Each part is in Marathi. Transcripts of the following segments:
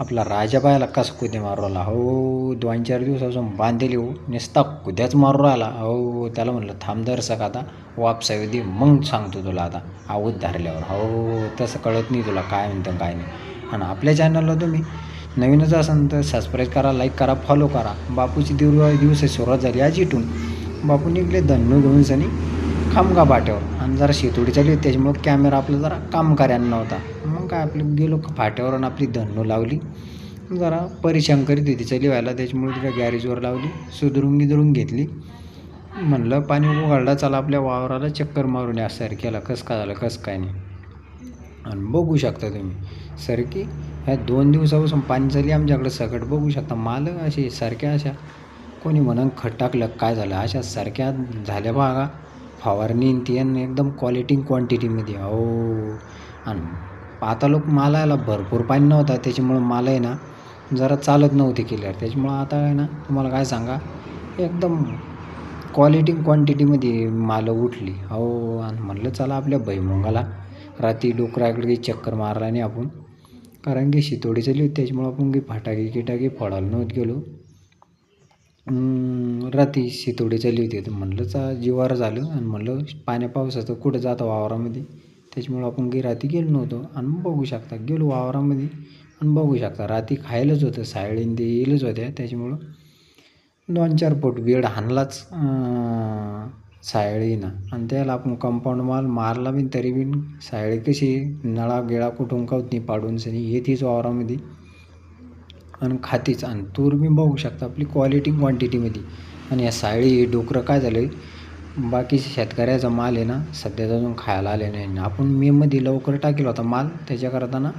आपला राजा पाहायला कसा कुदे मारू राहिला हो. 2-4 दिवसापासून बांधलेली हो, नुसता कुद्याच मारू राहिला हो. त्याला म्हणलं थांब दर्शक आता वापसा येऊ दे मग सांगतो तुला आता आऊत धरल्यावर हो. तसं कळत नाही तुला काय म्हणतं काय नाही. आणि आपल्या चॅनलला तुम्ही नवीनच असाल तर सबस्क्राईब करा, लाईक करा, फॉलो करा. बापूची दिवस सुरुवात झाली आज इथून. बापू निघले धन्नू घेऊन सनी खामगा फाट्यावर आणि जरा शेतोडी चालली होती त्याच्यामुळं कॅमेरा आपला जरा काम करायला नव्हता. मग काय आपलं गेलो फाट्यावर आणि आपली धन्नू लावली. जरा परेशान करीत होती चली व्हायला त्याच्यामुळे तिला गॅरेजवर लावली, सुधरून घेतली. म्हणलं पाणी उघडला चला आपल्या वावराला चक्कर मारून या सरक्याला कसं काय झालं कसं काय नाही. आणि बघू शकता तुम्ही सरकी ह्या 2 दिवसापासून पाणी चालली आमच्याकडं सकट बघू शकता. माल असे सारख्या अशा कोणी म्हणून खत टाकलं काय झालं अशा सारख्या झाल्या बघा. फवारणी ती एकदम क्वांटिटीमध्ये हो. आणि आता लोक मालायला भरपूर पाणी नव्हता त्याच्यामुळं माल आहे ना जरा चालत नव्हते क्लिअर. त्याच्यामुळं आता आहे ना तुम्हाला काय सांगा एकदम क्वांटिटीमध्ये माल उठली हो. आणि म्हणलं चला आपल्या भुईमुगाला रात्री डोकराकडे चक्कर मारला नाही आपण, कारण की शितोडी चालली होती त्याच्यामुळं आपण काही फटाके फोडायला नव्हतं गेलो. रात्री शितोडी चालली होती तर म्हणलं जीवावर झालं आणि म्हणलं पाण्या पावसाचं कुठं जातं वावरामध्ये त्याच्यामुळं आपण काही रात्री गेलो नव्हतो. आणि बघू शकता गेलो वावरामध्ये आणि बघू शकता रात्री खायलाच होतं सायळीन ते येईलच होत्या. त्याच्यामुळं 2-4 फूट वेळ हाणलाच सायळीनं आणि त्याला आपण कंपाऊंड मारला बी तरी बी सायळी कशी नळा गिळा कुठून कावत नाही पाडून सनी येतेच वावरामध्ये आणि खातीच. आणि तूर बी बघू शकता आपली क्वांटिटीमध्ये. आणि या सायळी डोकरं काय झालं बाकी शेतकऱ्याचा माल आहे ना सध्याचा अजून खायला आले नाही. आपण मेमध्ये लवकर टाकेला होता माल त्याच्याकरता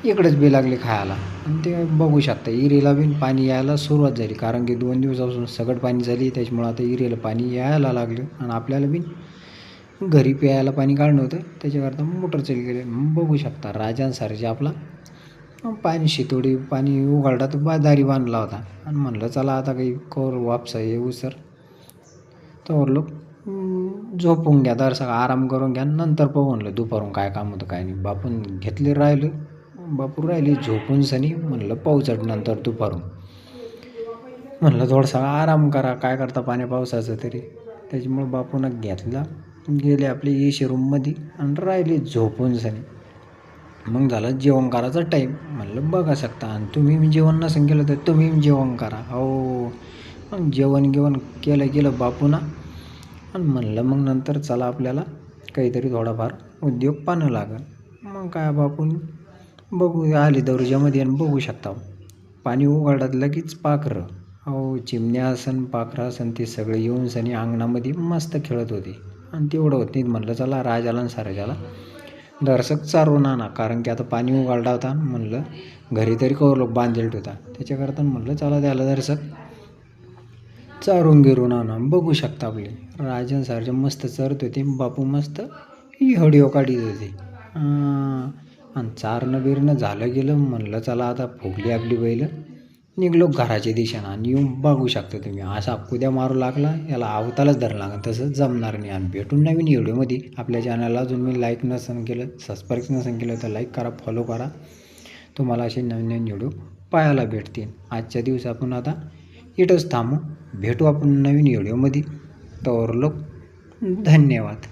इकडेच बी लागले खायला. आणि ते बघू शकता इरेला बी पाणी यायला सुरुवात झाली, कारण की 2 दिवसापासून सगळं पाणी झाली त्याच्यामुळं आता इरेला पाणी यायला लागलं. आणि आपल्याला बी घरी प्यायला पाणी काढणं होतं त्याच्याकरता मोटर चालू गेले. बघू शकता राजांसारखे आपला पाणी शितोडी पाणी उघडला तर दारी बांधला होता. आणि म्हणलं चला आता काही कोर वापसा येऊ सर तर लोक झोपून घ्या दर सगळं आराम करून घ्या नंतर पाहू म्हणलं दुपारून काय काम होतं काय नाही. बापून घेतले बापू राहिले झोपून सनी म्हणलं पाऊसट नंतर दुपारून म्हणलं थोडासा आराम करा काय करता पाण्या पावसाचं तरी. त्याच्यामुळं बापून घेतला गेले आपले एशी रूममध्ये आणि राहिले झोपून सनी. मग झालं जेवण करायचा टाईम. म्हणलं बघा शकता आणि तुम्ही जेवण नसेल केलं तर तुम्ही जेवण करा हो. मग जेवण केलं बापूना आणि म्हणलं मग नंतर चला आपल्याला काहीतरी थोडाफार उद्योग पाहणं लागेल. मग काय बापून बघू आले दर्जामध्ये आणि बघू शकता पाणी उघडत लगेच पाखरं हो. चिमण्या असन पाखरं असन ते सगळे येऊन सनी अंगणामध्ये मस्त खेळत होते. आणि तेवढं होत नाही म्हणलं चला राजाला आणि सारजाला दर्शक चारवून आणा, कारण की आता पाणी उघडला होता. म्हणलं घरी तरी कवर लोक बांधलेट होता त्याच्याकरता म्हणलं चला त्याला दर्शक चारून गिरून आणा. बघू शकता आपले राजन सारखे मस्त चरत होते, बापू मस्त व्हिडिओ काढत होते. आणि चारणं बिरणं झालं गेलं. म्हणलं चला आता फुगली आपली बैल निघलो घराच्या दिशेनं. आणि येऊन बघू शकता तुम्ही असा कुद्या मारू लागला याला आवतालाच धरला लागला तसं जमणार नाही. आणि भेटून नवीन व्हिडिओमध्ये आपल्या चॅनलला अजून मी लाईक नसेल केलं सबस्क्राईब नसेल केलं तर लाईक करा फॉलो करा. तुम्हाला असे नवीन व्हिडिओ पाहायला भेटतील. आजच्या दिवस आपण आता इथंच थांबू. भेटू आपण नवीन व्हिडिओमध्ये. तर लोक धन्यवाद.